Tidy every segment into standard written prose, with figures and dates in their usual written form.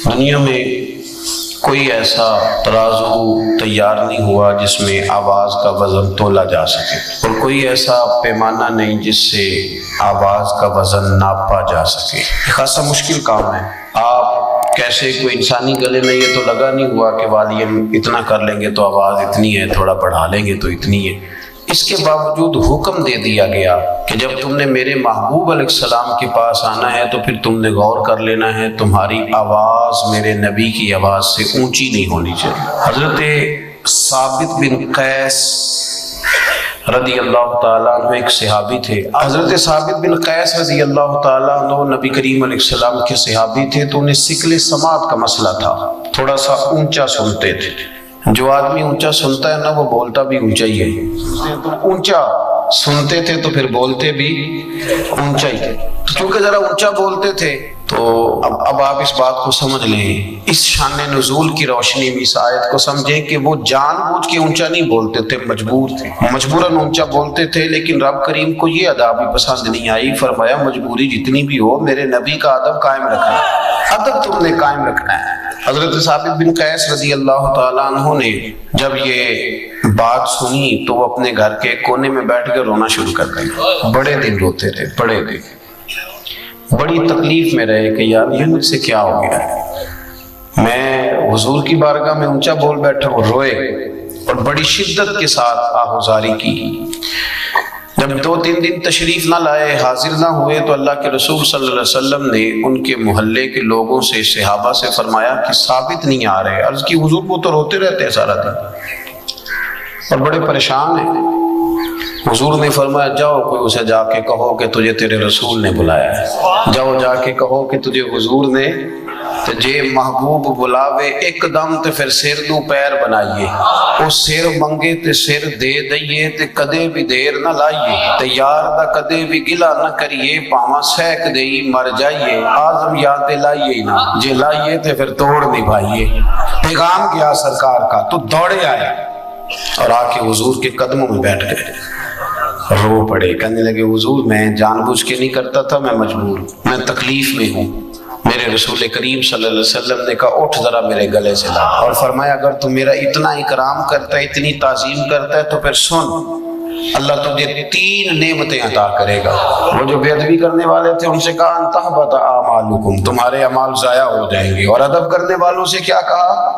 دنیا میں کوئی ایسا ترازو تیار نہیں ہوا جس میں آواز کا وزن تولا جا سکے، اور کوئی ایسا پیمانہ نہیں جس سے آواز کا وزن ناپا جا سکے۔ یہ خاصا مشکل کام ہے۔ آپ کیسے کوئی انسانی گلے میں یہ تو لگا نہیں ہوا کہ والیم اتنا کر لیں گے تو آواز اتنی ہے، تھوڑا بڑھا لیں گے تو اتنی ہے۔ اس کے باوجود حکم دے دیا گیا کہ جب تم نے میرے محبوب علیہ السلام کے پاس آنا ہے تو پھر تم نے غور کر لینا ہے، تمہاری آواز میرے نبی کی آواز سے اونچی نہیں ہونی چاہیے۔ حضرت ثابت بن قیس رضی اللہ تعالیٰ عنہ ایک صحابی تھے۔ حضرت ثابت بن قیس رضی اللہ تعالیٰ عنہ نبی کریم علیہ السلام کے صحابی تھے، تو انہیں ثقل سماعت کا مسئلہ تھا، تھوڑا سا اونچا سنتے تھے۔ جو آدمی اونچا سنتا ہے نا وہ بولتا بھی اونچا ہی ہے۔ اونچا سنتے تھے تو پھر بولتے بھی اونچا ہی تھے۔ کیونکہ ذرا اونچا بولتے تھے تو اب آپ اس بات کو سمجھ لیں، اس شان نزول کی روشنی میں اس آیت کو سمجھیں کہ وہ جان بوجھ کے اونچا نہیں بولتے تھے، مجبور تھے، مجبوراً اونچا بولتے تھے۔ لیکن رب کریم کو یہ ادا بھی پسند نہیں آئی، فرمایا مجبوری جتنی بھی ہو میرے نبی کا ادب قائم رکھنا ہے، ادب تم نے قائم رکھنا ہے۔ حضرت ثابت بن قیس رضی اللہ تعالیٰ عنہ نے جب یہ بات سنی تو وہ اپنے گھر کے کونے میں بیٹھ کے رونا شروع کر دیا۔ بڑے دن روتے رہے، بڑے دن بڑی تکلیف میں رہے کہ یار یہ مجھ سے کیا ہو گیا ہے۔ میں حضور کی بارگاہ میں اونچا بول بیٹھا اور روئے، اور بڑی شدت کے ساتھ آہوزاری کی۔ جب 2-3 دن تشریف نہ لائے، حاضر نہ ہوئے، تو اللہ کے رسول صلی اللہ علیہ وسلم نے ان کے محلے کے لوگوں سے، صحابہ سے فرمایا کہ ثابت نہیں آ رہے۔ عرض کی حضور وہ تو روتے رہتے ہیں سارا دن اور بڑے پریشان ہیں۔ حضور نے فرمایا جاؤ کوئی اسے جا کے کہو کہ تجھے تیرے رسول نے بلایا ہے، جاؤ جا کے کہو کہ تجھے حضور نے تجھے محبوب بلاوے، ایک دم تے پھر سر دو پیر بنائیے، او سر منگے تے سر دے دئیے، تے کدے بھی دیر نہ لائیے، تے یار دا کدے بھی گلا نہ کریے، پاواں سیک دئی مر جائیے، آزم یاد تے لائیے نہ، جے لائیے تے پھر توڑ نبھائیے۔ پیغام کیا سرکار کا، تو دوڑے آئے اور آ کے حضور کے قدموں میں بیٹھ گئے، رو پڑے، کہنے لگے حضور میں جان بوجھ کے نہیں کرتا تھا، میں مجبور، میں تکلیف میں ہوں۔ میرے رسول کریم صلی اللہ علیہ وسلم نے کہا اٹھ ذرا میرے گلے سے لا، اور فرمایا اگر تو میرا اتنا اکرام کرتا ہے، اتنی تعظیم کرتا ہے، تو پھر سن، اللہ تجھے 3 نعمتیں عطا کرے گا۔ وہ جو بے ادبی کرنے والے تھے ان سے کہا ان تحبط اعمالکم، تمہارے اعمال ضائع ہو جائیں گے، اور ادب کرنے والوں سے کیا کہا؟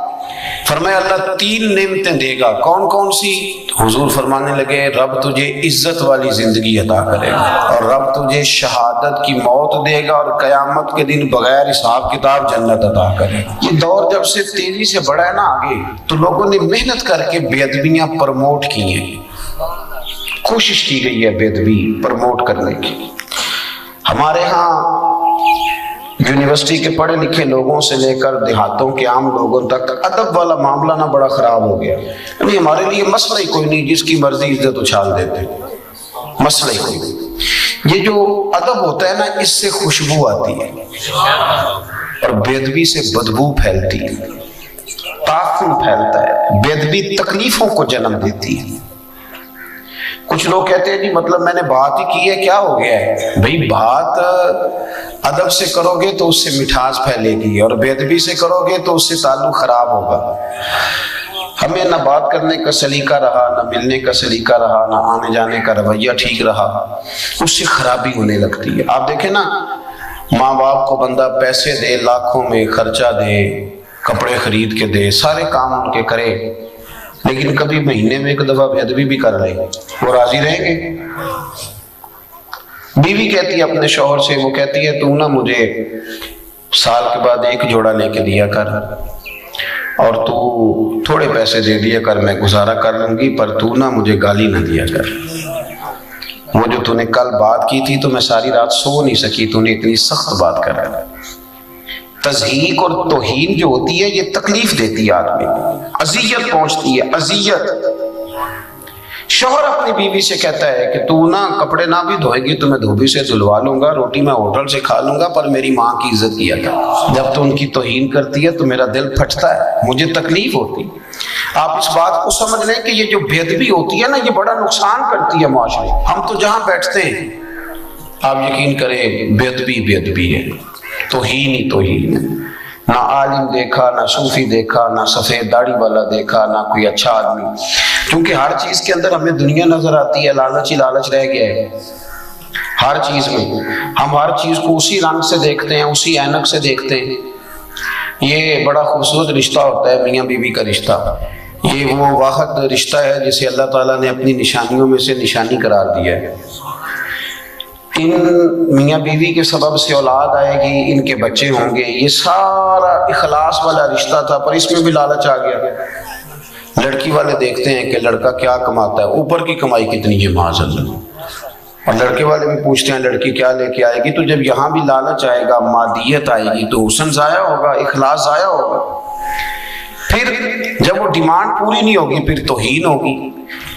فرمایا اللہ 3 نعمتیں دے گا۔ کون کون سی؟ حضور فرمانے لگے رب تجھے عزت والی زندگی عطا کرے گا، اور رب تجھے شہادت کی موت دے گا، اور قیامت کے دن بغیر حساب کتاب جنت عطا کرے گا۔ یہ دور جب سے تیزی سے بڑھا ہے نا آگے، تو لوگوں نے محنت کر کے بے ادبیاں پروموٹ کی ہیں، کوشش کی گئی ہے بے ادبی پروموٹ کرنے کی۔ ہمارے ہاں یونیورسٹی کے پڑھے لکھے لوگوں سے لے کر دیہاتوں کے عام لوگوں تک ادب والا معاملہ نہ بڑا خراب ہو گیا، یعنی ہمارے لیے مسئلہ ہی کوئی نہیں، جس کی مرضی عزت اچھال دیتے، مسئلہ ہی کوئی نہیں۔ یہ جو ادب ہوتا ہے نا، اس سے خوشبو آتی ہے، اور بے ادبی سے بدبو پھیلتی ہے، تعفن پھیلتا ہے۔ بے ادبی تکلیفوں کو جنم دیتی ہے۔ کچھ لوگ کہتے ہیں جی مطلب میں نے بات ہی کی ہے، کیا ہو گیا ہے؟ بھئی بات ادب سے کرو گے تو اس سے مٹھاس پھیلے گی، اور بے ادبی سے کرو گے تو اس سے تعلق خراب ہوگا۔ ہمیں نہ بات کرنے کا سلیقہ رہا، نہ ملنے کا سلیقہ رہا، نہ آنے جانے کا رویہ ٹھیک رہا، اس سے خرابی ہونے لگتی ہے۔ آپ دیکھیں نا، ماں باپ کو بندہ پیسے دے، لاکھوں میں خرچہ دے، کپڑے خرید کے دے، سارے کام ان کے کرے، لیکن کبھی مہینے میں ایک دفعہ بے ادبی بھی کر لے، وہ راضی رہیں گے؟ بیوی کہتی ہے اپنے شوہر سے، وہ کہتی ہے تو نہ مجھے سال کے بعد 1 جوڑا لے کے دیا کر، اور تو تھوڑے پیسے دے دیا کر، میں گزارا کر لوں گی، پر تو نہ مجھے گالی نہ دیا کر۔ وہ جو تو نے کل بات کی تھی تو میں ساری رات سو نہیں سکی، تو نے اتنی سخت بات کر رہا ہے۔ تضحیق اور توہین جو ہوتی ہے یہ تکلیف دیتی ہے آدمی کو، اذیت پہنچتی ہے، اذیت۔ شوہر اپنی بیوی سے کہتا ہے کہ تو نا کپڑے نہ بھی دھوئے گی تو میں دھوبی سے دھلوا لوں گا، روٹی میں ہوٹل سے کھا لوں گا، پر میری ماں کی عزت کیا کر۔ جب تو ان کی توہین کرتی ہے تو میرا دل پھٹتا ہے، مجھے تکلیف ہوتی۔ آپ اس بات کو سمجھ لیں کہ یہ جو بے ادبی ہوتی ہے نا، یہ بڑا نقصان کرتی ہے معاشرے۔ ہم تو جہاں بیٹھتے ہیں آپ یقین کریں بے ادبی بے ادبی ہے، توہین ہی توہین ہے۔ نہ عالم دیکھا، نہ صوفی دیکھا، نہ سفید داڑھی والا دیکھا، نہ کوئی اچھا آدمی، کیونکہ ہر چیز کے اندر ہمیں دنیا نظر آتی ہے، لالچ ہی لالچ رہ گیا ہے ہر چیز میں۔ ہم ہر چیز کو اسی رنگ سے دیکھتے ہیں، اسی اینک سے دیکھتے ہیں۔ یہ بڑا خوبصورت رشتہ ہوتا ہے میاں بیوی کا رشتہ، یہ وہ واحد رشتہ ہے جسے اللہ تعالیٰ نے اپنی نشانیوں میں سے نشانی قرار دیا ہے۔ ان میاں بیوی کے سبب سے اولاد آئے گی، ان کے بچے ہوں گے، یہ سارا اخلاص والا رشتہ تھا، پر اس میں بھی لالچ آ گیا۔ لڑکی والے دیکھتے ہیں کہ لڑکا کیا کماتا ہے، اوپر کی کمائی کتنی ہے معاذ اللہ، اور لڑکے والے بھی پوچھتے ہیں لڑکی کیا لے کے آئے گی۔ تو جب یہاں بھی لالچ آئے گا، مادیت آئے گی، تو حسن ضائع ہوگا، اخلاص ضائع ہوگا۔ پھر جب وہ ڈیمانڈ پوری نہیں ہوگی، پھر توہین ہوگی۔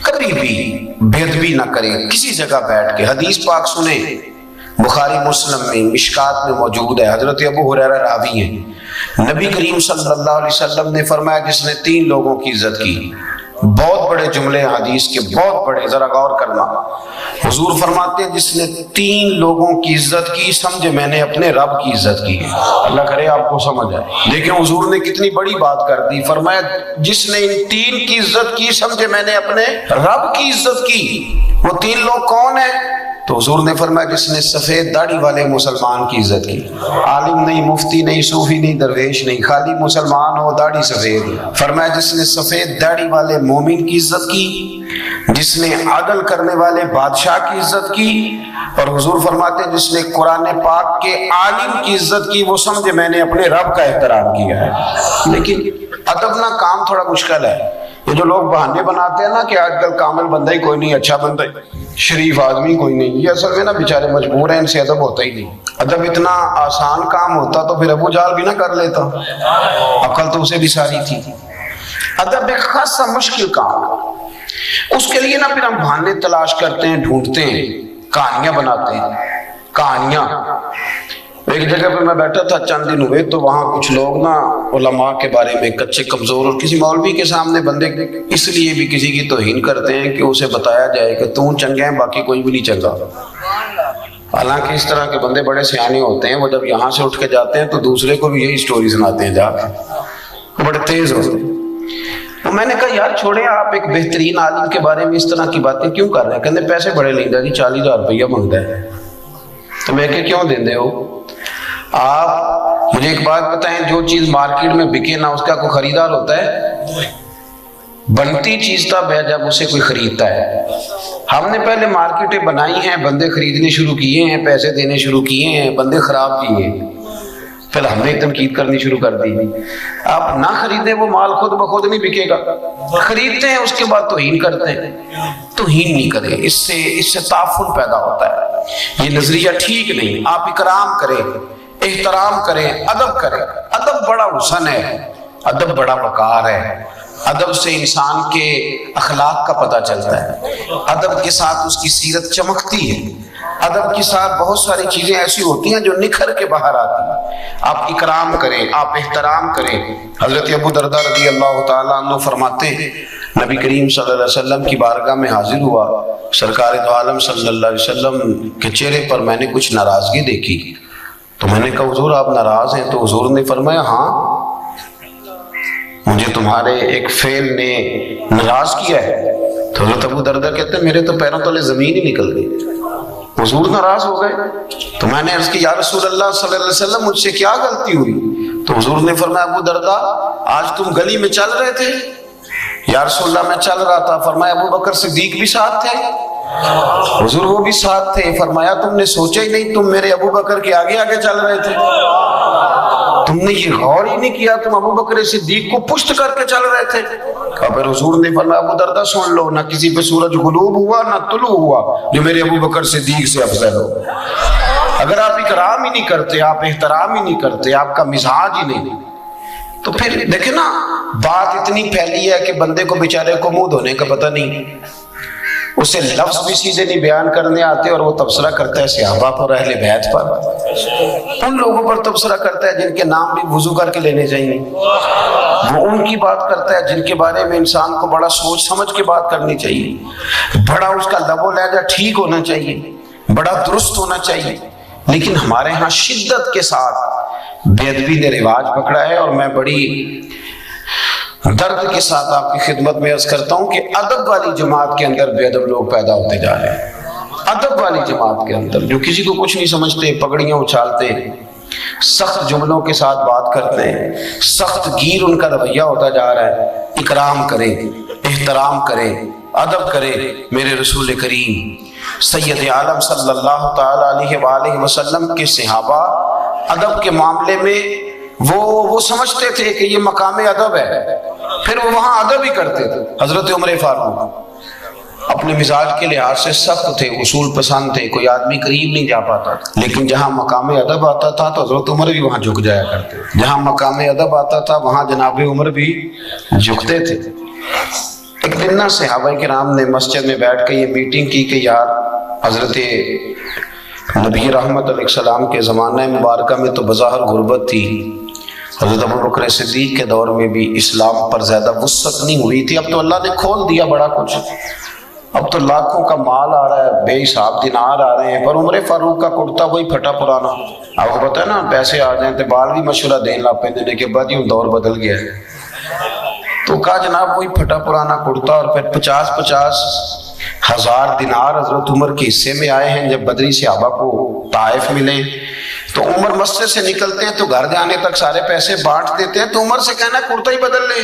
کبھی بھی بے ادبی نہ کریں کسی جگہ بیٹھ کے۔ حدیث پاک سنیں، بخاری مسلم میں مشکات میں موجود ہے، حضرت ابو ہریرہ راوی ہیں، نبی کریم صلی اللہ علیہ وسلم نے فرمایا جس نے 3 لوگوں کی عزت کی، بہت بڑے جملے حدیث کے، بہت بڑے، ذرا غور کرنا۔ حضور فرماتے ہیں جس نے 3 لوگوں کی عزت کی، سمجھے میں نے اپنے رب کی عزت کی۔ اللہ کرے آپ کو سمجھ آئے۔ دیکھیں حضور نے کتنی بڑی بات کر دی، فرمایا جس نے ان 3 کی عزت کی، سمجھے میں نے اپنے رب کی عزت کی۔ وہ 3 لوگ کون ہیں؟ تو حضور نے فرمایا جس نے سفید داڑھی والے مسلمان کی عزت کی، عالم نہیں، مفتی نہیں، صوفی نہیں، درویش نہیں، خالی مسلمان ہو، داڑھی سفید۔ فرمایا جس نے سفید داڑھی والے مومن کی عزت کی، جس نے عدل کرنے والے بادشاہ کی عزت کی، اور حضور فرماتے ہیں جس نے قرآن پاک کے عالم کی عزت کی، وہ سمجھے میں نے اپنے رب کا احترام کیا ہے۔ لیکن ادب نہ کام تھوڑا مشکل ہے۔ یہ جو لوگ بہانے بناتے ہیں نا کہ آج کل کامل بندہ ہی کوئی نہیں، اچھا بندہ شریف آدمی کوئی نہیں، یہ اصل میں نا بیچارے مجبور ہیں، ان سے ادب ہوتا ہی نہیں۔ ادب اتنا آسان کام ہوتا تو پھر ابو جہل بھی نہ کر لیتا، عقل تو اسے بھی ساری تھی۔ ادب ایک خاصا مشکل کام ہے، اس کے لیے نا پھر ہم بہانے تلاش کرتے ہیں، ڈھونڈتے ہیں، کہانیاں بناتے ہیں، کہانیاں۔ ایک جگہ پہ میں بیٹھا تھا چند دن ہوئے، تو وہاں کچھ لوگ نا علماء کے بارے میں کچے کمزور، اور کسی مولوی کے سامنے بندے اس لیے بھی کسی کی توہین کرتے ہیں کہ اسے بتایا جائے کہ تو چنگا ہے، باقی کوئی بھی نہیں چنگا۔ حالانکہ اس طرح کے بندے بڑے سیانے ہوتے ہیں، وہ جب یہاں سے اٹھ کے جاتے ہیں تو دوسرے کو بھی یہی سٹوری سناتے ہیں، جا کے بڑے تیز ہوتے ہیں۔ تو میں نے کہا یار چھوڑیں، آپ ایک بہترین عالم کے بارے میں اس طرح کی باتیں کیوں کر رہے ہیں؟ کہتے پیسے بڑے لیندہ جی، 40,000 روپیہ مانگتا ہے۔ تو میں کہ کیوں دیندے ہو آپ؟ مجھے ایک بات بتائیں، جو چیز مارکیٹ میں بکے نہ اس کا کوئی خریدار ہوتا ہے؟ بنتی چیز تب ہے جب اسے کوئی خریدتا ہے۔ ہم نے پہلے مارکیٹیں بنائی ہیں، بندے خریدنے شروع کیے ہیں، پیسے دینے شروع کیے ہیں، بندے خراب کیے ہیں، پھر ہم نے تنقید کرنی شروع کر دی۔ آپ نہ خریدیں وہ مال خود بخود نہیں بکے گا، خریدتے ہیں اس کے بعد توہین کرتے ہیں۔ توہین نہیں کریں، اس سے تعفن پیدا ہوتا ہے، یہ نظریہ ٹھیک نہیں۔ آپ اکرام کریں، احترام کریں، ادب کریں۔ ادب بڑا حسن ہے، ادب بڑا وقار ہے، ادب سے انسان کے اخلاق کا پتہ چلتا ہے، ادب کے ساتھ اس کی سیرت چمکتی ہے، ادب کے ساتھ بہت ساری چیزیں ایسی ہوتی ہیں جو نکھر کے باہر آتی ہیں۔ آپ اکرام کریں، آپ احترام کریں۔ حضرت ابو درداء رضی اللہ تعالیٰ عنہ فرماتے ہیں نبی کریم صلی اللہ علیہ وسلم کی بارگاہ میں حاضر ہوا، سرکار دو عالم صلی اللہ علیہ وسلم کے چہرے پر میں نے کچھ ناراضگی دیکھی۔ تو میں نے کہا حضور آپ ناراض ہیں؟ تو حضور نے فرمایا ہاں، مجھے تمہارے ایک فعل نے ناراض کیا ہے۔ تو حضرت ابو درداء کہتے ہیں میرے تو پیروں تلے زمین ہی نکل گئی، حضور ناراض ہو گئے۔ تو میں نے عرض کی یا رسول اللہ صلی اللہ علیہ وسلم مجھ سے کیا غلطی ہوئی؟ تو حضور نے فرمایا ابو درداء آج تم گلی میں چل رہے تھے؟ یا رسول اللہ میں چل رہا تھا۔ فرمایا ابو بکر صدیق بھی ساتھ تھے؟ حضور وہ بھی ساتھ تھے۔ فرمایا تم نے سوچا ہی نہیں، تم میرے ابو بکر کے آگے آگے چل رہے تھے، تم نے یہ غور ہی نہیں کیا، تم ابو بکر صدیق کو پشت کر کے چل رہے تھے۔ پھر حضور نے فرمایا ابو درداء سن لو، نہ کسی پہ سورج غروب ہوا نہ طلوع ہوا جو میرے ابو بکر صدیق سے افضل ہو۔ اگر آپ اکرام ہی نہیں کرتے، آپ احترام ہی نہیں کرتے، آپ کا مزاج ہی نہیں، تو پھر دیکھیں نا بات اتنی پھیلی ہے کہ بندے کو بیچارے کو منہ دھونے کا پتہ نہیں، اسے لفظ بھی سیدھے نہیں بیان کرنے آتے، اور وہ تبصرہ کرتا ہے صحابہ پر، اہل بیت پر، ان لوگوں پر تبصرہ کرتا ہے جن کے نام بھی وضو کر کے لینے چاہیے، وہ ان کی بات کرتا ہے جن کے بارے میں انسان کو بڑا سوچ سمجھ کے بات کرنی چاہیے، بڑا اس کا لب و لہجہ ٹھیک ہونا چاہیے، بڑا درست ہونا چاہیے۔ لیکن ہمارے ہاں شدت کے ساتھ بے ادبی نے رواج پکڑا ہے، اور میں بڑی درد کے ساتھ آپ کی خدمت میں عرض کرتا ہوں کہ ادب والی جماعت کے اندر بے ادب لوگ پیدا ہوتے جا رہے ہیں۔ ادب والی جماعت کے اندر جو کسی کو کچھ نہیں سمجھتے، پگڑیاں اچھالتے، سخت جملوں کے ساتھ بات کرتے ہیں، سخت گیر ان کا رویہ ہوتا جا رہا ہے۔ اکرام کرے، احترام کرے، ادب کرے۔ میرے رسول کریم سید عالم صلی اللہ تعالی علیہ وآلہ وسلم کے صحابہ ادب کے معاملے میں وہ سمجھتے تھے کہ یہ مقام ادب ہے، پھر وہ وہاں ادب ہی کرتے تھے۔ حضرت عمر فاروق اپنے مزاج کے لحاظ سے سخت تھے، اصول پسند تھے، کوئی آدمی قریب نہیں جا پاتا تھا، لیکن جہاں مقام ادب آتا تھا تو حضرت عمر بھی وہاں جھک جایا کرتے، جہاں مقام ادب آتا تھا وہاں جناب عمر بھی جھکتے تھے۔ ایک دن نا صحابہ کرام نے مسجد میں بیٹھ کے یہ میٹنگ کی کہ یار حضرت نبی رحمت علیہ السلام کے زمانہ مبارکہ میں تو بظاہر غربت تھی، حضرت ابوبکر صدیق کے دور میں بھی اسلام پر زیادہ وسعت نہیں ہوئی تھی، اب تو اللہ نے کھول دیا بڑا کچھ، اب تو لاکھوں کا مال آ رہا ہے، بے حساب دینار آ رہے ہیں، پر عمر فاروق کا کرتا وہی پھٹا پرانا۔ آپ کو پتہ ہے نا پیسے آ جائیں تو بال بھی مشورہ دین لا پہ دینے کے بعد یہ دور بدل گیا ہے، تو کہا جناب وہی پھٹا پرانا کرتا، اور پھر 50 ہزار دینار حضرت عمر کے حصے میں آئے ہیں۔ جب بدری صحابہ کو طائف ملے تو عمر مسجد سے نکلتے ہیں تو گھر جانے تک سارے پیسے بانٹ دیتے ہیں، تو عمر سے کہنا کرتا ہی بدل لے،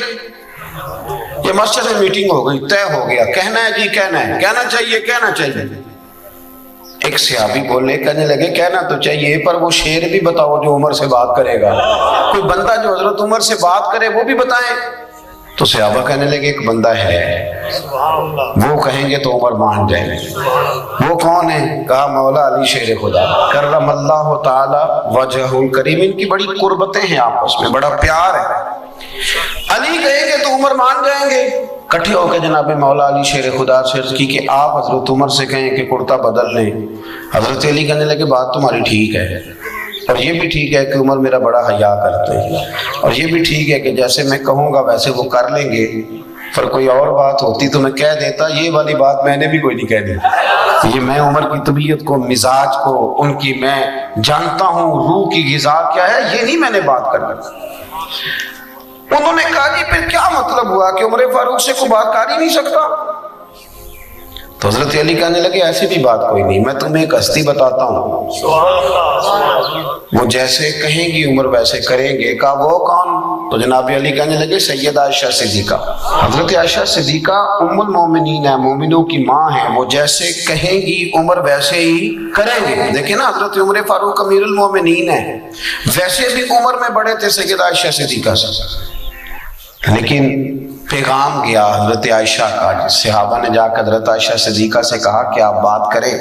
یہ مسجد میں میٹنگ ہو گئی، طے ہو گیا، کہنا ہے جی کہنا ہے، کہنا چاہیے کہنا چاہیے۔ ایک صحابی بولے، کہنے لگے کہنا تو چاہیے پر وہ شعر بھی بتاؤ جو عمر سے بات کرے گا، کوئی بندہ جو حضرت عمر سے بات کرے وہ بھی بتائیں۔ تو صحابہ کہنے لگے ایک بندہ ہے، وہ کہیں گے تو عمر مان جائیں گے، وہ کون ہے؟ کہا مولا علی شیر خدا کرم اللہ تعالی وجہ الکریم، ان کی بڑی قربتیں ہیں آپس میں، بڑا پیار ہے، علی کہیں گے تو عمر مان جائیں گے۔ کٹھے ہو کے جناب مولا علی شیر خدا سے عرض کی کہ آپ حضرت عمر سے کہیں کہ کرتا بدل لیں۔ حضرت علی کہنے لگے بات تمہاری ٹھیک ہے، اور یہ بھی ٹھیک ہے کہ عمر میرا بڑا حیا کرتے ہیں، اور یہ بھی ٹھیک ہے کہ جیسے میں کہوں گا ویسے وہ کر لیں گے، پر کوئی اور بات ہوتی تو میں کہہ دیتا، یہ والی بات میں نے بھی کوئی نہیں کہہ دی، یہ میں عمر کی طبیعت کو، مزاج کو، ان کی میں جانتا ہوں روح کی غذا کیا ہے، یہ نہیں میں نے بات کرنا۔ انہوں نے کہا جی پھر کیا مطلب ہوا کہ عمر فاروق سے کوئی بات کر ہی نہیں سکتا؟ تو حضرت علی کہنے لگے ایسی بھی بات کوئی نہیں، میں تمہیں ایک ہستی بتاتا ہوں، وہ جیسے کہیں گی عمر ویسے کریں گے۔ کہا وہ کون؟ تو جناب علی کہنے لگے سیدہ عائشہ صدیقہ۔ حضرت عائشہ صدیقہ ام المومنین ہے، مومنوں کی ماں ہیں، وہ جیسے کہیں گی عمر ویسے ہی کریں گے۔ دیکھیں نا حضرت عمر فاروق امیر المومنین ہیں، ویسے بھی عمر میں بڑے تھے سیدہ عائشہ صدیقہ سے، لیکن پیغام گیا حضرت عائشہ کا، صحابہ نے جا کر حضرت عائشہ صدیقہ سے کہا کہ آپ بات کریں،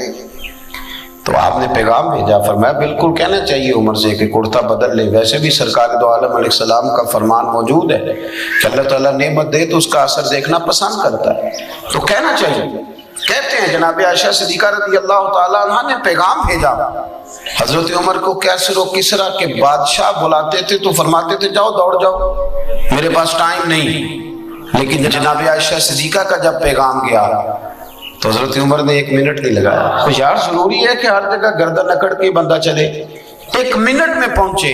تو آپ نے پیغام بھیجا، فرمایا بالکل کہنا چاہیے عمر سے کہ کرتا بدل لے، ویسے بھی سرکار دو عالم علیہ السلام کا فرمان موجود ہے کہ اللہ تعالیٰ نعمت دے تو اس کا اثر دیکھنا پسند کرتا ہے، تو کہنا چاہیے۔ کہتے ہیں جناب عائشہ صدیقہ رضی اللہ تعالیٰ عنہ نے پیغام بھیجا، حضرت عمر کو کیسر و کسرا کے بادشاہ بلاتے تھے تو فرماتے تھے جاؤ دوڑ جاؤ، میرے پاس ٹائم نہیں، لیکن جناب عائشہ صدیقہ کا جب پیغام گیا تو حضرت عمر نے 1 منٹ نہیں لگایا۔ کچھ یار ضروری ہے کہ ہر جگہ گردن اکڑ کے بندہ چلے، 1 منٹ میں پہنچے۔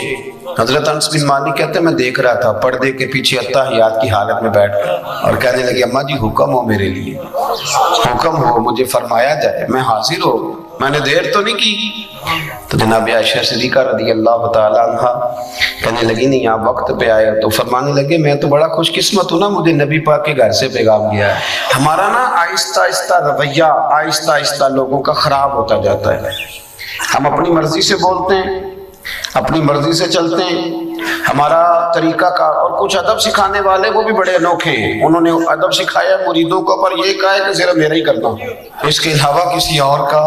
حضرت انس بن مالک کہتے ہیں میں دیکھ رہا تھا پردے کے پیچھے اتحیات کی حالت میں بیٹھ کر، اور کہنے لگے اماں جی حکم ہو میرے لیے، حکم ہو مجھے فرمایا جائے، میں حاضر ہو، میں نے دیر تو نہیں کی۔ تو جناب عائشہ صدیقہ رضی اللہ تعالی عنہ کہنے لگی نہیں آپ وقت پہ آئے، تو فرمانے لگے میں تو بڑا خوش قسمت ہوں نا، مجھے نبی پاک کے گھر سے پیغام گیا ہے۔ ہمارا نا آہستہ آہستہ رویہ آہستہ آہستہ لوگوں کا خراب ہوتا جاتا ہے، ہم اپنی مرضی سے بولتے ہیں، اپنی مرضی سے چلتے ہیں، ہمارا طریقہ کار، اور کچھ ادب سکھانے والے وہ بھی بڑے انوکھے ہیں، انہوں نے ادب سکھایا مریدوں کو، پر یہ کہا ہے کہ صرف میرا ہی کرنا، اس کے علاوہ کسی اور کا،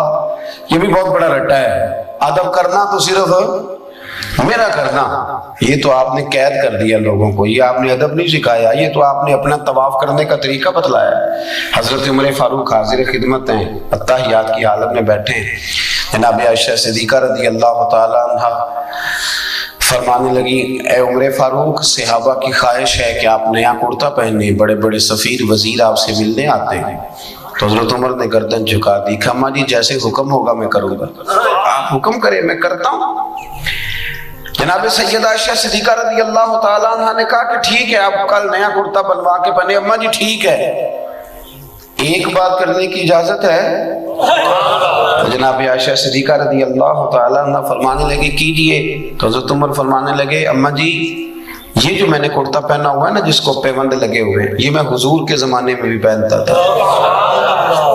یہ بھی بہت بڑا رٹا ہے، ادب کرنا تو صرف میرا کرنا، یہ تو آپ نے قید کر دیا لوگوں کو، یہ آپ نے ادب نہیں سکھایا، یہ تو آپ نے اپنا طواف کرنے کا طریقہ بتلایا۔ حضرت عمر فاروق حاضر خدمت ہیں، اتحیات کی حالت میں بیٹھے ہیں، جناب عائشہ صدیقہ رضی اللہ تعالی عنہ فرمانے لگی اے عمر فاروق صحابہ کی خواہش ہے کہ آپ نیا کرتا پہنے، بڑے بڑے سفیر وزیر آپ سے ملنے آتے ہیں۔ تو حضرت عمر نے گردن جھکا دی، کہ اماں جی جیسے حکم ہوگا میں کروں گا، آپ حکم کریں میں کرتا ہوں۔ جناب سیدہ عائشہ صدیقہ رضی اللہ تعالیٰ عنہ نے کہا کہ ٹھیک ہے، اب کل نیا کرتا بنوا کے پہنے۔ اماں جی ٹھیک ہے، ایک بات کرنے کی اجازت ہے؟ تو جناب عائشہ صدیقہ رضی اللہ تعالیٰ عنہ فرمانے لگے کیجئے۔ تو حضرت عمر فرمانے لگے اماں جی یہ جو میں نے کرتا پہنا ہوا ہے نا جس کو پیوند لگے ہوئے ہیں، یہ میں حضور کے زمانے میں بھی پہنتا تھا،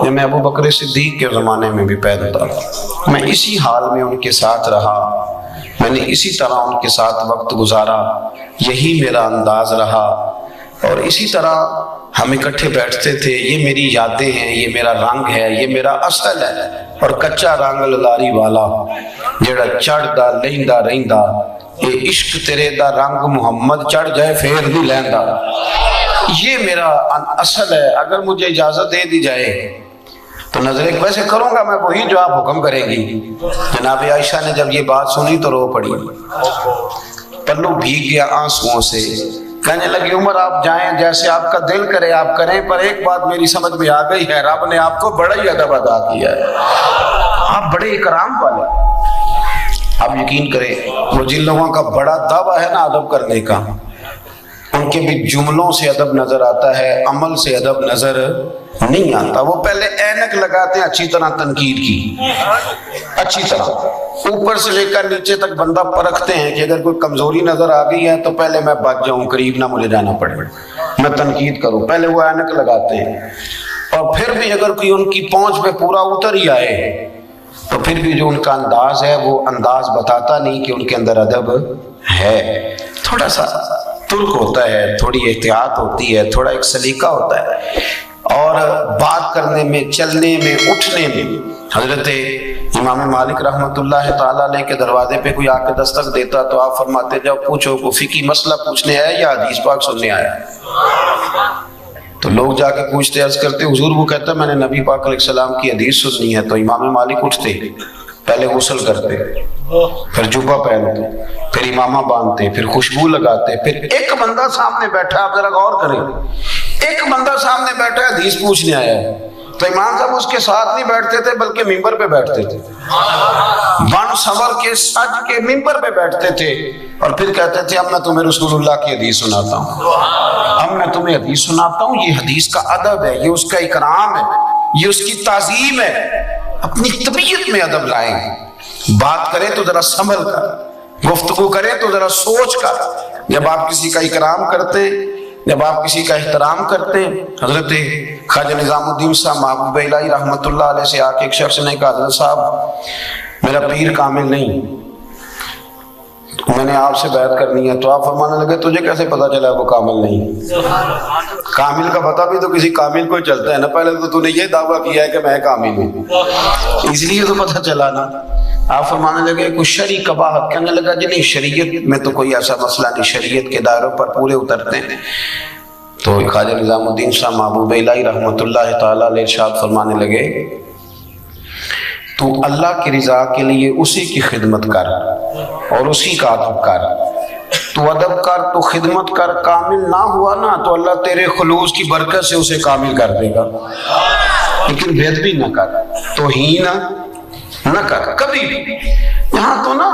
یہ میں ابو بکر صدیق کے زمانے میں بھی پہنتا تھا، میں اسی حال میں ان کے ساتھ رہا، میں نے اسی طرح ان کے ساتھ وقت گزارا، یہی میرا انداز رہا، اور اسی طرح ہم اکٹھے بیٹھتے تھے۔ یہ میری یادیں ہیں، یہ میرا رنگ ہے، یہ میرا اصل ہے، اور کچا رنگ للاری والا جڑا چڑھدا لیندا رہندا، یہ عشق تیرے دا رنگ محمد چڑھ جائے پھر نہیں لیندا، یہ میرا اصل ہے۔ اگر مجھے اجازت دے دی جائے تو نظر ایک ویسے کروں گا میں وہی جو آپ حکم کریں گی۔ جناب عائشہ نے جب یہ بات سنی تو رو پڑی، پلو بھیگ گیا آنسوؤں سے، کہنے لگی عمر آپ جائیں، جیسے آپ کا دل کرے آپ کریں، پر ایک بات میری سمجھ میں آ گئی ہے، رب نے آپ کو بڑا ہی ادب ادا کیا ہے، آپ بڑے اکرام والے۔ آپ یقین کریں وہ جن لوگوں کا بڑا دعویٰ ہے نا ادب کرنے کا، ان کے بھی جملوں سے ادب نظر آتا ہے، عمل سے ادب نظر نہیں آتا۔ وہ پہلے اینک لگاتے ہیں اچھی طرح تنقید کی، اچھی طرح اوپر سے لے کر نیچے تک بندہ پرکھتے ہیں کہ اگر کوئی کمزوری نظر آ گئی ہے تو پہلے میں بچ جاؤں، قریب نہ مجھے جانا پڑے، میں تنقید کروں، پہلے وہ اینک لگاتے ہیں۔ اور پھر بھی اگر کوئی ان کی پہنچ پہ پورا اتر ہی آئے تو پھر بھی جو ان کا انداز ہے وہ انداز بتاتا نہیں کہ ان کے اندر ادب ہے، تھوڑا سا ترک ہوتا ہے، تھوڑی احتیاط ہوتی ہے، تھوڑا ایک سلیقہ ہوتا ہے، اور بات کرنے میں، چلنے میں، اٹھنے میں۔ حضرت امام مالک رحمۃ اللہ تعالیٰ علیہ کے دروازے پہ کوئی آ کے دستک دیتا تو آپ فرماتے جاؤ پوچھو، کوئی فقہی مسئلہ پوچھنے آیا یا حدیث پاک سننے آیا؟ تو لوگ جا کے پوچھتے، عرض کرتے حضور، وہ کہتا میں نے نبی پاک علیہ السلام کی حدیث سننی ہے۔ تو امام مالک اٹھتے، پہلے غسل کرتے، پھر جبہ پہنتے، پھر امامہ باندھتے، پھر خوشبو لگاتے، پھر ایک بندہ سامنے بیٹھا، آپ ذرا غور کریں، ایک بندہ سامنے بیٹھا ہے حدیث پوچھنے آیا ہے، تو امام صاحب اس کے ساتھ نہیں بیٹھتے تھے بلکہ ممبر پہ بیٹھتے تھے، بن سنور کے سج کے ممبر پہ بیٹھتے تھے، اور پھر کہتے تھے اب میں تمہیں رسول اللہ کی حدیث سناتا ہوں، اب میں تمہیں حدیث سناتا ہوں، یہ حدیث کا ادب ہے، یہ اس کا اکرام ہے، یہ اس کی تعظیم ہے۔ اپنی طبیعت میں ادب لائیں، بات کریں تو ذرا سنبھل کر، گفتگو کریں تو ذرا سوچ کر۔ جب آپ کسی کا اکرام کرتے، جب آپ کسی کا احترام کرتے، حضرت خواجہ نظام الدین صاحب محبوب الہی رحمۃ اللہ علیہ سے آ کے ایک شخص نے کہا حضرت صاحب میرا پیر کامل نہیں، میں نے آپ سے بیعت کرنی ہے۔ تو آپ فرمانے لگے تجھے کیسے پتا چلا وہ کامل نہیں؟ کامل کا پتہ بھی تو کسی کامل کو چلتا ہے نا، پہلے تو نے یہ دعویٰ کیا ہے کہ میں کامل ہوں، اس لیے تو پتہ چلا نا۔ آپ فرمانے لگے کچھ شرعی قباحت، کہنے لگا جی نہیں شریعت میں تو کوئی ایسا مسئلہ نہیں، شریعت کے دائروں پر پورے اترتے ہیں۔ تو خواجہ نظام الدین صاحب محبوب الہی رحمۃ اللہ تعالیٰ علیہ ارشاد فرمانے لگے تو اللہ کی رضا کے لیے اسی کی خدمت کر اور اسی کا ادب کر، تو ادب کر تو خدمت کر، کامل نہ ہوا نا تو اللہ تیرے خلوص کی برکت سے اسے کامل کر دے گا، لیکن بے ادبی نہ کر، توہین نہ کر کبھی بھی۔ یہاں تو نا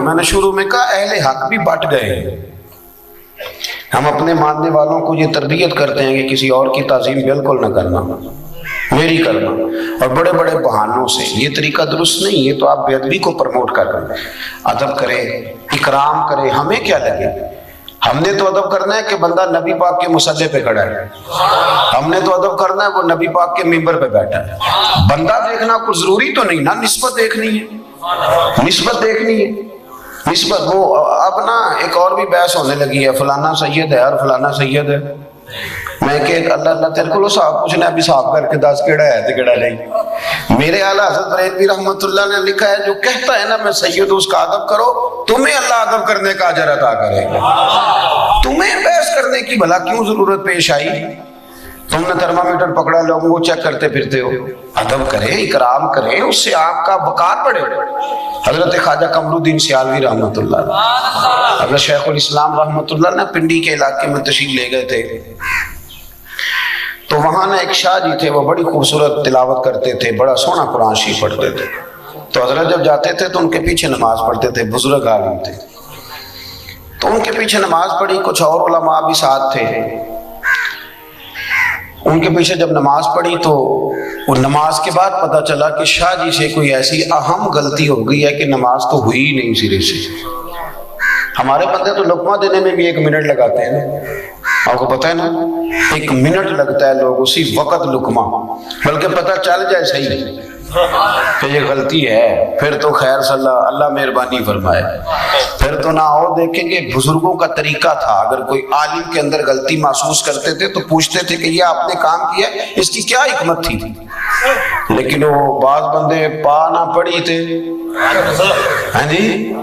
میں نے شروع میں کہا اہل حق بھی بٹ گئے ہیں، ہم اپنے ماننے والوں کو یہ تربیت کرتے ہیں کہ کسی اور کی تعظیم بالکل نہ کرنا، میری کرنا، اور بڑے بڑے بہانوں سے۔ یہ طریقہ درست نہیں، یہ تو آپ بے ادبی کو پروموٹ کر رہے ہیں۔ ادب کرے، اکرام کرے، ہمیں کیا لگے، ہم نے تو ادب کرنا ہے کہ بندہ نبی پاک کے مصلی پہ کھڑا ہے، ہم نے تو ادب کرنا ہے وہ نبی پاک کے ممبر پہ بیٹھا ہے۔ بندہ دیکھنا کوئی ضروری تو نہیں نا، نسبت دیکھنی ہے، نسبت دیکھنی ہے، نسبت۔ وہ اب نا ایک اور بھی بحث ہونے لگی ہے، فلانا سید ہے اور فلانا سید ہے۔ میں کہ اللہ اللہ تیرے کو صاحب پوچھنا ہے، بھی صاحب کر کے دس کیڑا ہے تے کیڑا نہیں۔ میرے اعلیٰ حضرت بریلوی رحمۃ اللہ نے لکھا ہے جو کہتا ہے نا میں سید ہوں اس کا ادب کرو، تمہیں اللہ ادب کرنے کا اجر عطا کرے گا۔ تمہیں بحث کرنے کی بھلا کیوں ضرورت پیش آئی؟ تم نے تھرمامیٹر پکڑا، لوگوں کو چیک کرتے پھرتے ہو۔ ادب کریں، اکرام کریں، اس سے آپ کا وقار بڑھے۔ حضرت خواجہ قمر الدین سیالوی رحمۃ اللہ، حضرت شیخ الاسلام رحمۃ اللہ نے پنڈی کے علاقے میں تشریف لے گئے تھے، تو وہاں ایک شاہ جی تھے، وہ بڑی خوبصورت تلاوت کرتے تھے، بڑا سونا قرآن شریف پڑھتے تھے۔ تو حضرت جب جاتے تھے تو ان کے پیچھے نماز پڑھتے تھے، بزرگ عالم تھے۔ تو ان کے پیچھے نماز پڑھی، کچھ اور علماء بھی ساتھ تھے، ان کے پیچھے جب نماز پڑھی تو وہ نماز کے بعد پتہ چلا کہ شاہ جی سے کوئی ایسی اہم غلطی ہو گئی ہے کہ نماز تو ہوئی ہی نہیں سرے سے۔ ہمارے بندے تو لقمہ دینے میں بھی 1 منٹ لگاتے ہیں نا، آپ کو پتہ ہے نا، 1 منٹ لگتا ہے لوگ اسی وقت لقمہ، بلکہ پتہ چل جائے صحیح کہ یہ غلطی ہے، پھر تو خیر صلی اللہ مہربانی فرمائے، پھر تو نہ اور دیکھیں کہ بزرگوں کا طریقہ تھا، اگر کوئی عالم کے اندر غلطی محسوس کرتے تھے تو پوچھتے تھے کہ یہ آپ نے کام کیا، اس کی کیا حکمت تھی؟ لیکن وہ بعض بندے پا نہ پڑی تھے، ہاں جی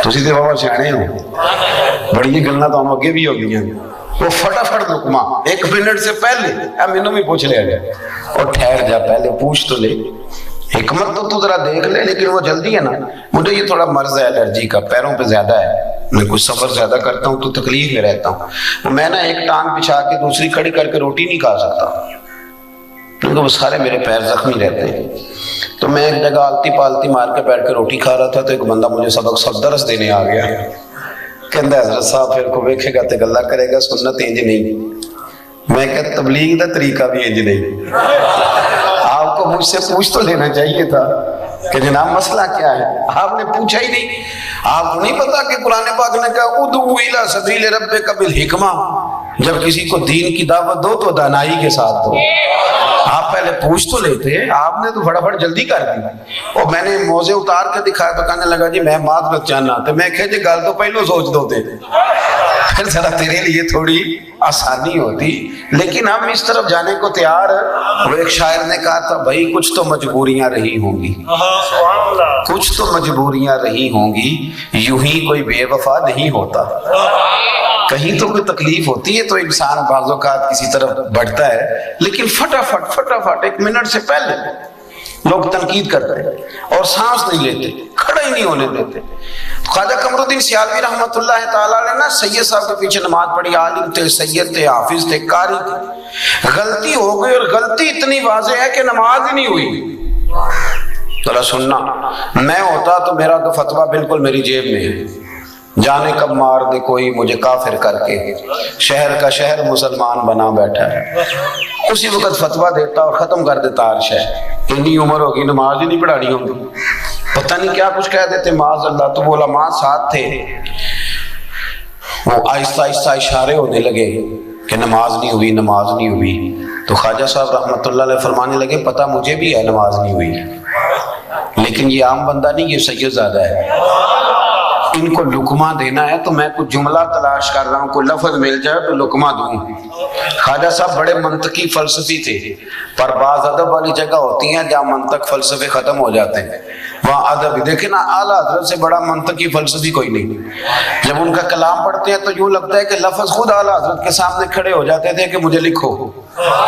تسی تے بابا سیانے ہو، بڑی گلاں تو اگے بھی ہو گئی، وہ فٹافٹ لقمہ 1 منٹ سے پہلے، مینوں بھی پوچھ لیا گیا، اور ٹھہر جا پہلے پوچھ تو لے، حکمت تو ذرا دیکھ لے، لیکن وہ جلدی ہے نا، مجھے یہ تھوڑا مرض ہے الرجی کا، پیروں پہ زیادہ ہے، میں کچھ سفر زیادہ کرتا ہوں تو تکلیف میں رہتا ہوں، میں نا ایک ٹانگ بچھا کے دوسری کھڑی کر کے روٹی نہیں کھا سکتا کیونکہ وہ سارے میرے پیر زخمی رہتے ہیں۔ تو میں ایک جگہ آلتی پالتی مار کے بیٹھ کے روٹی کھا رہا تھا تو ایک بندہ مجھے سبق درس دینے آ گیا، کہندا حضرت صاحب پھر کو ویکھے گا تے گلا کرے گا، سنت انج نہیں، میں کہ تبلیغ دا طریقہ بھی انج نہیں، آپ کو مجھ سے پوچھ تو لینا چاہیے تھا کہ جناب مسئلہ کیا ہے، آپ نے پوچھا ہی نہیں، آپ کو نہیں پتا کہ قرآن پاک نے کہا ادعو الی سبیل ربک بالحکمہ، جب کسی کو دین کی دعوت دو تو دانائی کے ساتھ دو، آپ پہلے پوچھ تو لیتے، آپ نے تو فٹافٹ جلدی کر دی، اور میں نے موزے اتار کے دکھایا تو کہنے لگا جی میں معذرت چاہنا، تو میں کہے جی گل تو پہلو سوچ دو تے پھر ذرا تیرے لیے تھوڑی آسانی ہوتی، لیکن ہم اس طرف جانے کو تیار۔ وہ ایک شاعر نے کہا تھا بھائی کچھ تو مجبوریاں رہی ہوں گی، کچھ تو مجبوریاں رہی ہوں گی، یوں ہی کوئی بے وفا نہیں ہوتا، کہیں تو کوئی تکلیف ہوتی ہے تو انسان بعض اوقات کسی طرف بڑھتا ہے، لیکن فٹافٹ 1 منٹ سے پہلے لوگ تنقید کرتے ہیں اور سانس نہیں لیتے، کھڑا ہی نہیں ہونے دیتے۔ خواجہ قمر الدین سیالوی رحمۃ اللہ تعالیٰ علیہ نے سید صاحب کے پیچھے نماز پڑھی، عالم تھے، سید تھے، حافظ تھے، قاری تھے، غلطی ہو گئی اور غلطی اتنی واضح ہے کہ نماز ہی نہیں ہوئی۔ ذرا سننا، میں ہوتا تو میرا تو فتویٰ بالکل میری جیب میں ہے، جانے کب مار دے کوئی مجھے کافر کر کے، شہر کا شہر مسلمان بنا بیٹھا ہے، اسی وقت فتویٰ دیتا اور ختم کر دیتا ہر شے، اتنی عمر ہوگی نماز ہی نہیں پڑھانی ہوگی، پتہ نہیں کیا کچھ کہہ دیتے معاذ اللہ۔ تو وہ علماء ساتھ تھے، وہ آہستہ آہستہ اشارے ہونے لگے کہ نماز نہیں ہوئی، نماز نہیں ہوئی، تو خواجہ صاحب رحمۃ اللہ علیہ فرمانے لگے پتہ مجھے بھی ہے نماز نہیں ہوئی، لیکن یہ عام بندہ نہیں، یہ سید زیادہ ہے، ان کو لقمہ دینا ہے تو میں کچھ جملہ تلاش کر رہا ہوں، کوئی لفظ مل جائے تو لقمہ دوں۔ خواجہ صاحب بڑے منطقی فلسفی تھے، پر بعض ادب والی جگہ ہوتی ہیں جہاں منطق فلسفے ختم ہو جاتے ہیں، وہاں ادب، دیکھیں نا اعلیٰ حضرت سے بڑا منطقی فلسفی کوئی نہیں، جب ان کا کلام پڑھتے ہیں تو یوں لگتا ہے کہ لفظ خود اعلیٰ حضرت کے سامنے کھڑے ہو جاتے تھے کہ مجھے لکھو،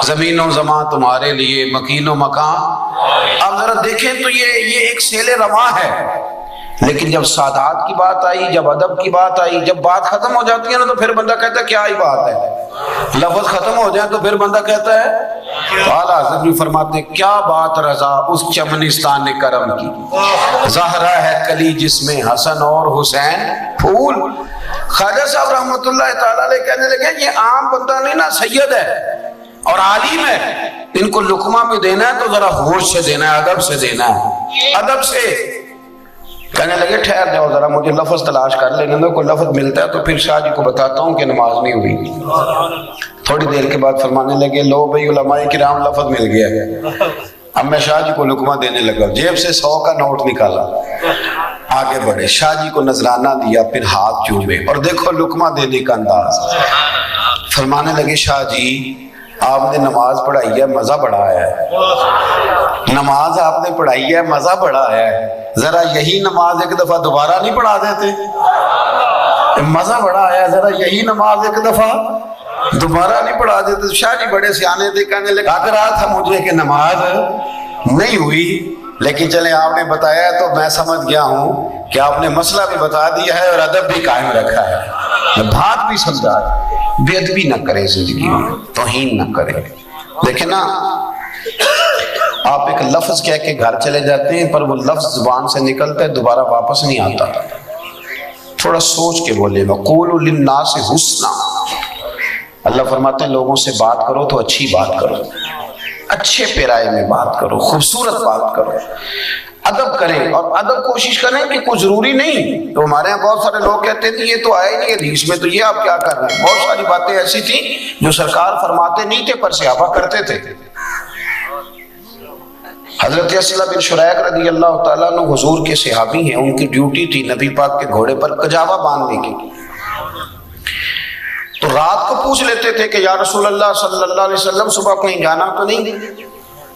زمین و زمان تمہارے لیے، مکین و مکان۔ اب ذرا دیکھیں تو یہ ایک سیل رواں ہے، لیکن جب سادات کی بات آئی، جب ادب کی بات آئی، جب بات ختم ہو جاتی ہے نا تو پھر بندہ کہتا ہے کیا ہی بات ہے، لفظ ختم ہو جائے تو پھر بندہ کہتا ہے، اعلیٰ حضرت بھی فرماتے ہیں کیا بات رضا اس چمنستان کرم کی، زہرا ہے کلی جس میں حسن اور حسین پھول۔ خواجہ صاحب رحمۃ اللہ تعالیٰ علیہ کہنے لگے یہ عام بندہ نہیں نا، سید ہے اور عالم ہے، ان کو لقمہ بھی دینا ہے تو ذرا ہوش سے دینا ہے، ادب سے دینا ہے، ادب سے۔ کہنے لگے ٹھہر جاؤ ذرا، مجھے لفظ تلاش کر لینے دو، کوئی لفظ ملتا ہے تو پھر شاہ جی کو بتاتا ہوں کہ نماز نہیں ہوئی۔ تھوڑی دیر کے بعد فرمانے لگے لو بھائی علماء کرام لفظ مل گیا ہے۔ اب میں شاہ جی کو لقمہ دینے لگا، جیب سے 100 کا نوٹ نکالا، آگے بڑھے، شاہ جی کو نذرانہ دیا، پھر ہاتھ چومے، اور دیکھو لقمہ دینے کا انداز۔ فرمانے لگے شاہ جی آپ نے نماز پڑھائی ہے، مزہ بڑا آیا ہے، نماز آپ نے پڑھائی ہے، مزہ بڑا آیا ہے، ذرا یہی نماز ایک دفعہ دوبارہ نہیں پڑھا دیتے؟ مزہ بڑا آیا، ذرا یہی نماز ایک دفعہ دوبارہ نہیں پڑھا دیتے؟ شاہ جی بڑے سیانے تھے، کہنے لگا لگ رہا تھا مجھے کہ نماز نہیں ہوئی، لیکن چلے آپ نے بتایا تو میں سمجھ گیا ہوں کہ آپ نے مسئلہ بھی بتا دیا ہے اور ادب بھی قائم رکھا ہے، بات بھی سمجھا، بے ادبی نہ کریں زندگی میں، توہین نہ کریں۔ دیکھیں نا آپ ایک لفظ کہہ کے گھر چلے جاتے ہیں پر وہ لفظ زبان سے نکلتا ہے دوبارہ واپس نہیں آتا، تھوڑا سوچ کے بولے، وَقُولُوا لِلنَّاسِ حُسْنًا، اللہ فرماتے ہیں لوگوں سے بات کرو تو اچھی بات کرو، اچھے پیرائے میں بات کرو، خوبصورت بات کرو، ادب کریں، اور ادب کوشش کریں کہ کوئی ضروری نہیں۔ تو ہمارے یہاں بہت سارے لوگ کہتے تھے یہ تو آئے نہیں حدیث میں، تو یہ آپ کیا کر رہے ہیں؟ بہت ساری باتیں ایسی تھیں جو سرکار فرماتے نہیں تھے پر صحابہ کرتے تھے۔ حضرت اسلم بن شریح رضی اللہ تعالیٰ عنہ حضور کے صحابی ہیں، ان کی ڈیوٹی تھی نبی پاک کے گھوڑے پر کجاوا باندھنے کی۔ تو رات کو پوچھ لیتے تھے کہ یا رسول اللہ صلی اللہ علیہ وسلم صبح کہیں جانا تو نہیں؟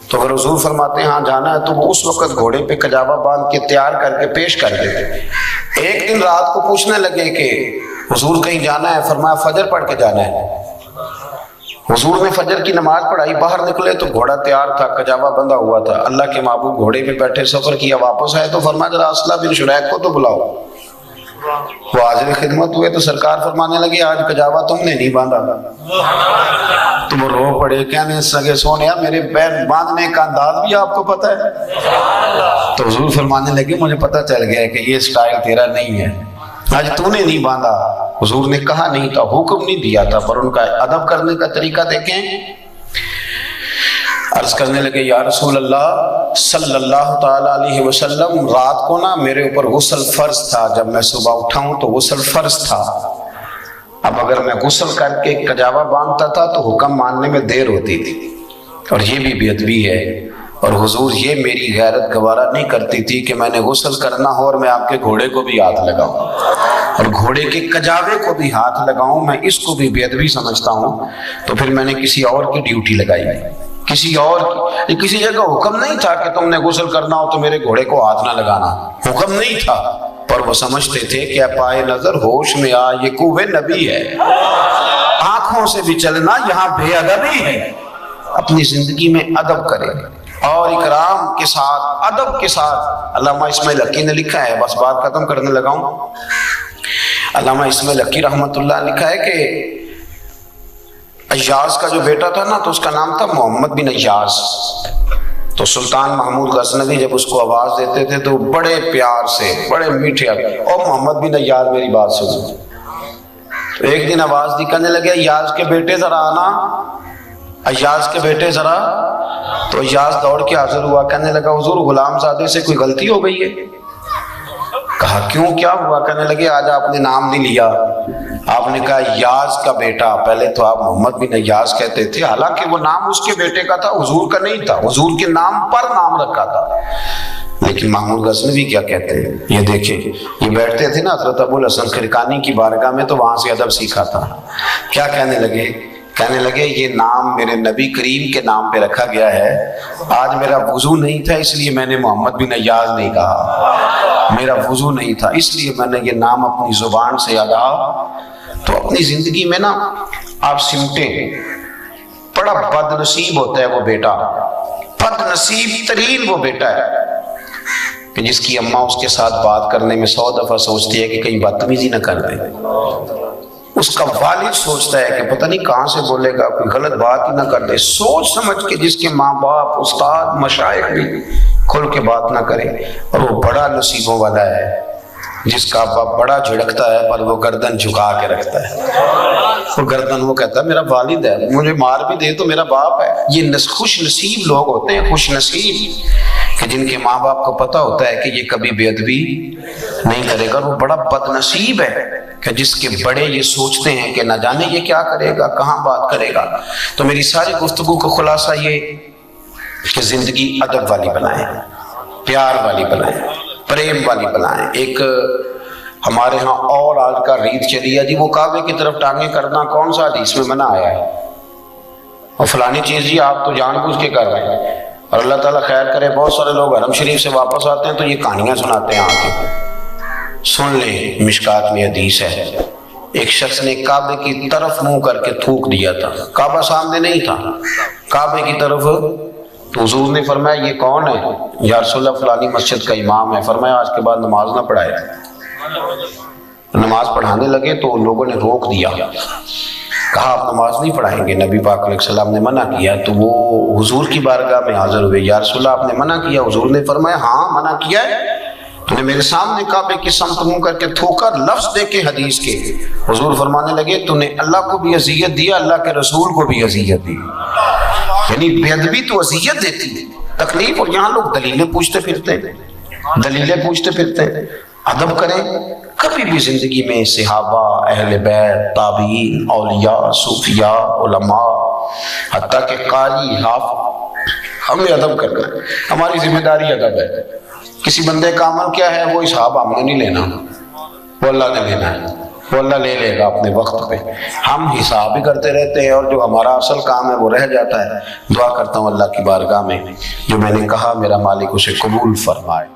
تو اگر حضور فرماتے ہیں ہاں جانا ہے، تو وہ اس وقت گھوڑے پہ کجاوا باندھ کے تیار کر کے پیش کر دیتے۔ ایک دن رات کو پوچھنے لگے کہ حضور کہیں جانا ہے، فرمایا فجر پڑھ کے جانا ہے۔ حضور نے فجر کی نماز پڑھائی، باہر نکلے تو گھوڑا تیار تھا، کجاوا بندھا ہوا تھا۔ اللہ کے محبوب گھوڑے پہ بیٹھے سفر کیا، واپس آئے تو فرمایا ذرا اسلم بن شریح کو تو بلاؤ۔ وہ حاضر خدمت ہوئے تو سرکار فرمانے لگے آج کجاوا تم نے نہیں باندھا۔ تو وہ رو پڑے، کہنے سگے سونیا میرے پیر باندھنے کا انداز بھی آپ کو پتہ ہے؟ تو حضور فرمانے لگے مجھے پتہ چل گیا کہ یہ سٹائل تیرا نہیں ہے، آج تو نے نہیں باندھا۔ حضور نے کہا نہیں تھا، حکم نہیں دیا تھا، پر ان کا ادب کرنے کا طریقہ دیکھیں۔ عرض کرنے لگے یا رسول اللہ صلی اللہ تعالیٰ علیہ وسلم، رات کو نا میرے اوپر غسل فرض تھا، جب میں صبح اٹھا ہوں تو غسل فرض تھا، اب اگر میں غسل کر کے کجاوا باندھتا تھا تو حکم ماننے میں دیر ہوتی تھی، اور یہ بھی بے ادبی ہے، اور حضور یہ میری غیرت گوارا نہیں کرتی تھی کہ میں نے غسل کرنا ہو اور میں آپ کے گھوڑے کو بھی ہاتھ لگاؤں اور گھوڑے کے کجاوے کو بھی ہاتھ لگاؤں، میں اس کو بھی بے ادبی سمجھتا ہوں، تو پھر میں نے کسی اور کی ڈیوٹی لگائی، کسی اور کی۔ کسی جگہ حکم نہیں تھا کہ تم نے غسل کرنا ہو تو میرے گھوڑے کو ہاتھ نہ لگانا، حکم نہیں تھا، پر وہ سمجھتے تھے کہ پائے نظر ہوش میں آ یہ کوہ نبی ہے، آنکھوں سے بھی چلنا یہاں بے ادبی ہے۔ اپنی زندگی میں ادب کرے اور اکرام کے ساتھ، ادب کے ساتھ۔ علامہ اسماعیل حقی نے لکھا ہے، بس بات ختم کرنے لگا ہوں، علامہ اسماعیل حقی رحمۃ اللہ نے لکھا ہے کہ ایاز کا جو بیٹا تھا نا تو اس کا نام تھا محمد بن ایاز، تو سلطان محمود غزنوی جب اس کو آواز دیتے تھے تو بڑے پیار سے، بڑے میٹھے، اور محمد بن ایاز میری بات سنو۔ تو ایک دن آواز دی، کہنے لگے ایاز کے بیٹے ذرا آنا، ایاز کے بیٹے ذرا۔ تو ایاز دوڑ کے حاضر ہوا، کہنے لگا حضور غلام زادے سے کوئی غلطی ہو گئی ہے؟ کہا کیوں، کیا ہوا؟ کہنے لگے آج آپ نے نام نہیں لیا، آپ نے کہا ایاز کا بیٹا، پہلے تو آپ محمد بن ایاز کہتے تھے، حالانکہ وہ نام اس کے بیٹے کا تھا، حضور کا نہیں تھا، حضور کے نام پر نام رکھا تھا۔ لیکن محمود غزنوی کیا کہتے ہیں، یہ دیکھیں، یہ بیٹھتے تھے نا حضرت ابو الحسن خرقانی کی بارگاہ میں، تو وہاں سے ادب سیکھا تھا۔ کیا کہنے لگے؟ کہنے لگے یہ نام میرے نبی کریم کے نام پہ رکھا گیا ہے، آج میرا وضو نہیں تھا اس لیے میں نے محمد بن ایاز نہیں کہا، میرا وضو نہیں تھا اس لیے میں نے یہ نام اپنی زبان سے ادا۔ تو اپنی زندگی میں نا آپ سمٹیں، بڑا بد نصیب ہوتا ہے وہ بیٹا، بد نصیب ترین وہ بیٹا ہے کہ جس کی اماں اس کے ساتھ بات کرنے میں 100 دفعہ سوچتی ہے کہ کہیں بدتمیزی نہ کر دے، اس کا والد سوچتا ہے کہ پتہ نہیں کہاں سے بولے گا، کوئی غلط بات ہی نہ کر دے، سوچ سمجھ کے جس کے ماں باپ، استاد، مشائخ بھی کھل کے بات نہ کرے، اور وہ بڑا نصیبوں والا ہے جس کا باپ بڑا جھڑکتا ہے پر وہ گردن جھکا کے رکھتا ہے، وہ گردن، وہ کہتا ہے میرا والد ہے، مجھے مار بھی دے تو میرا باپ ہے۔ یہ خوش نصیب لوگ ہوتے ہیں، خوش نصیب کہ جن کے ماں باپ کو پتہ ہوتا ہے کہ یہ کبھی بے ادبی نہیں کرے گا۔ وہ بڑا بد نصیب ہے کہ جس کے بڑے یہ سوچتے ہیں کہ نہ جانے یہ کیا کرے گا، کہاں بات کرے گا۔ تو میری ساری گفتگو کا خلاصہ یہ کہ زندگی ادب والی بنائیں، پیار والی بنائیں، پریم والی بنائیں۔ ایک ہمارے ہاں اور آج کا ریت چلی ہے جی، وہ کعبے کی طرف ٹانگیں کرنا کون سا حدیث میں منع آیا ہے، اور فلانی چیز جی آپ تو جان بوجھ کے کر رہے ہیں، اور اللہ تعالیٰ خیر کرے بہت سارے لوگ حرم شریف سے واپس آتے ہیں تو یہ کہانیاں سناتے ہیں آ کے۔ سن لیں، مشکات میں حدیث ہے، ایک شخص نے کعبے کی طرف منہ کر کے تھوک دیا تھا، کعبہ سامنے نہیں تھا، کعبے کی طرف، تو حضور نے فرمایا یہ کون ہے؟ یا رسول اللہ فلانی مسجد کا امام ہے۔ فرمایا آج کے بعد نماز نہ پڑھائے۔ نماز پڑھانے لگے تو لوگوں نے روک دیا، کہا آپ نماز نہیں پڑھائیں گے، نبی پاک علیہ السلام نے منع کیا۔ تو وہ حضور کی بارگاہ میں حاضر ہوئے، یا رسول اللہ آپ نے منع کیا؟ حضور نے فرمایا ہاں منع کیا ہے، تو نے میرے سامنے کعبے کی سمت منہ کر کے تھوکا، لفظ دے کے حدیث کے۔ حضور فرمانے لگے تو نے اللہ کو بھی اذیت دیا، اللہ کے رسول کو بھی اذیت دی، یعنی بے ادبی تو اذیت دیتی ہے، تکلیف۔ اور یہاں لوگ دلیلیں پوچھتے پھرتے ہیں، دلیلیں پوچھتے پھرتے ہیں۔ ادب کریں۔ کبھی بھی زندگی میں صحابہ، اہل بیت، تابعین، اولیاء، صوفیاء، علماء، حتیٰ کہ قاری، حافظ، ہمیں ادب کرنا ہے، ہماری ذمہ داری ادب ہے۔ کسی بندے کا عمل کیا ہے وہ حساب ہم نے نہیں لینا، وہ اللہ نے لینا ہے، وہ اللہ لے لے گا اپنے وقت پہ۔ ہم حساب ہی کرتے رہتے ہیں اور جو ہمارا اصل کام ہے وہ رہ جاتا ہے۔ دعا کرتا ہوں اللہ کی بارگاہ میں جو میں نے کہا میرا مالک اسے قبول فرمائے۔